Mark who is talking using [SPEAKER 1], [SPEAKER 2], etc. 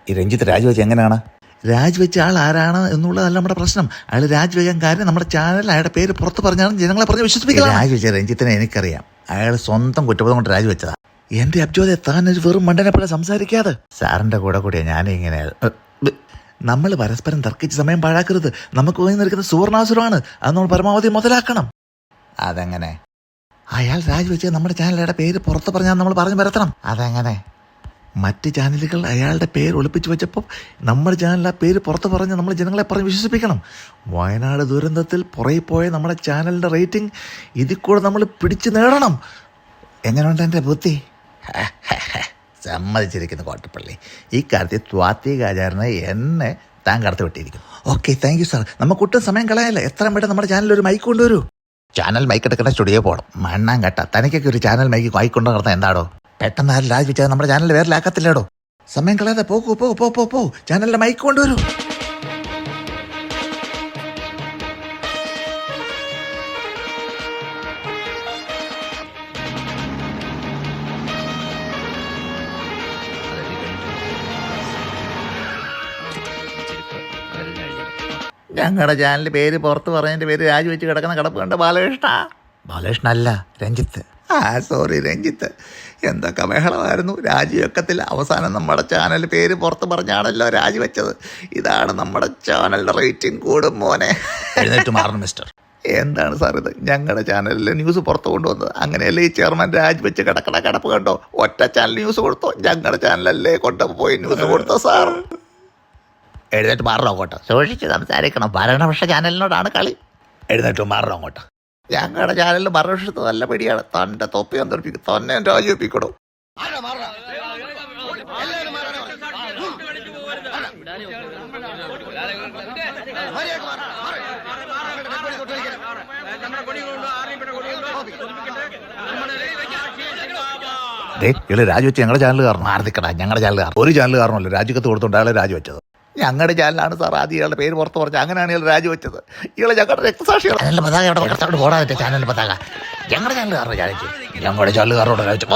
[SPEAKER 1] ഈ രഞ്ജിത്ത് രാജിവെച്ച് എങ്ങനെയാണ്? രാജിവെച്ച ആൾ ആരാണ് എന്നുള്ളതല്ല നമ്മുടെ പ്രശ്നം. അയാൾ രാജിവെക്കാൻ കാര്യം നമ്മുടെ ചാനൽ അയാളുടെ പേര് പുറത്ത് പറഞ്ഞാണ് ജനങ്ങളെ പറഞ്ഞ് വിശ്വസിപ്പിക്കുക. രാജിവെച്ച രഞ്ജിത്തിനെ എനിക്കറിയാം. അയാൾ സ്വന്തം കുറ്റബോധം കൊണ്ട് രാജിവെച്ചതാ. എന്റെ അബ്ജോദെ, താനൊരു വെറും മണ്ടനെപ്പോലെ സംസാരിക്കാതെ. സാറിന്റെ കൂടെ ഞാനിങ്ങനെ നമ്മൾ പരസ്പരം തർക്കിച്ച് സമയം പാഴാക്കരുത്. നമുക്ക് പോയി നിൽക്കുന്ന സുവർണാസുരമാണ്. അത് നമ്മൾ പരമാവധി മുതലാക്കണം. അതെങ്ങനെ? അയാൾ രാജിവെച്ച് നമ്മുടെ ചാനലുടെ പേര് പുറത്ത് പറഞ്ഞാൽ നമ്മൾ പറഞ്ഞു പരത്തണം. അതെങ്ങനെ? മറ്റ് ചാനലുകൾ അയാളുടെ പേര് ഒളിപ്പിച്ച് വെച്ചപ്പോൾ നമ്മുടെ ചാനൽ ആ പേര് പുറത്ത് പറഞ്ഞ് നമ്മൾ ജനങ്ങളെ പറഞ്ഞ് വിശ്വസിപ്പിക്കണം. വയനാട് ദുരന്തത്തിൽ പുറകെ പോയ നമ്മുടെ ചാനലിൻ്റെ റേറ്റിംഗ് ഇതിൽ കൂടെ നമ്മൾ പിടിച്ചു നേടണം. എങ്ങനെയുണ്ട് എൻ്റെ ബുദ്ധി? സമ്മതിച്ചിരിക്കുന്നു കോട്ടപ്പള്ളി. ഈ കാര്യത്തിൽ സ്വാത്വികാചാരനെ എന്നെ താൻ കടത്തി വിട്ടിരിക്കുന്നു. Okay, thank you sir. നമുക്കൊട്ടും സമയം കളയാല്ല. എത്രയും പെട്ടെന്ന് നമ്മുടെ ചാനലിൽ ഒരു മൈക്ക് കൊണ്ടുവരൂ. ചാനൽ മൈക്ക് എടുക്കുന്ന സ്റ്റുഡിയോ പോകണം. മണ്ണാൻ കേട്ട തനിക്കൊക്കെ ഒരു ചാനൽ മൈക്ക് കൊണ്ടു നടത്താൻ എന്താടോ? പെട്ടെന്ന് ആരും രാജിവെച്ചാൽ നമ്മുടെ ചാനൽ വേറിലാക്കത്തില്ലേടോ. സമയം കളയാതെ പോ ചാനലിന്റെ മൈക്ക് കൊണ്ടുവരൂ. ഞങ്ങളുടെ ചാനലിൽ പേര് പുറത്ത് പറഞ്ഞതിൻ്റെ പേര് രാജിവെച്ച് കിടക്കുന്ന കിടപ്പ് കണ്ട ബാലകൃഷ്ണ അല്ല, രഞ്ജിത്ത്. സോറി രഞ്ജിത്ത്. എന്തൊക്കെ ബഹളമായിരുന്നു. രാജിവെക്കത്തില്ല. അവസാനം നമ്മുടെ ചാനൽ പേര് പുറത്ത് പറഞ്ഞാണല്ലോ രാജിവെച്ചത്. ഇതാണ് നമ്മുടെ ചാനലിൻ്റെ റേറ്റിംഗ് കൂടും മോനെ. എഴുന്നേറ്റ് മാറണം മിസ്റ്റർ. എന്താണ് സാർ ഇത്? ഞങ്ങളുടെ ചാനലിൽ ന്യൂസ് പുറത്ത് കൊണ്ടുവന്നത്. അങ്ങനെയല്ലേ ഈ ചെയർമാൻ രാജിവെച്ച് കിടക്കണ കിടപ്പ് കണ്ടോ? ഒറ്റ ചാനൽ ന്യൂസ് കൊടുത്തോ? ഞങ്ങളുടെ ചാനലല്ലേ കൊണ്ടുപോയി ന്യൂസ് കൊടുത്തോ സാർ? എഴുന്നേറ്റ് മാറണം അങ്ങോട്ട്. സൂക്ഷിച്ച് സംസാരിക്കണം. ഭരണപക്ഷ ചാനലിനോടാണ് കളി. എഴുന്നേറ്റ് മാറണം അങ്ങോട്ട്. ഞങ്ങളുടെ ചാനലിൽ ഭരണപക്ഷത്ത് നല്ല പിടിയാണ്. തൻ്റെ തൊപ്പി അന്തരിപ്പിക്കും. തന്നെ രാജിവെപ്പിക്കണോ? രാജിവെച്ച് ഞങ്ങളുടെ ചാനൽ കാരണം ആർത്തിക്കട. ഞങ്ങളുടെ ചാനൽ കാരണം ഒരു ചാനൽ കാരണമല്ലോ രാജിക്കത്ത് കൊടുത്തോണ്ട് അയാളെ രാജിവെച്ചത്. ഞങ്ങളുടെ ചാനലാണ് സാർ ആദ്യം ഇയാളുടെ പേര് പുറത്ത് പറഞ്ഞത്. അങ്ങനെയാണ് ഇയാൾ രാജിവെച്ചത്. ഇയാളെ ഞങ്ങളുടെ രക്തസാക്ഷിയാണ്. ചാനലിന്റെ പതാക ഇവിടെ പുറത്തോട്ട് പോടാതെ. ചാനലിന്റെ പതാക ഞങ്ങളുടെ ചാനൽ കാരണം രാജിച്ചു. ഞങ്ങളുടെ ചാനലുകാരോട് രാജിച്ചു.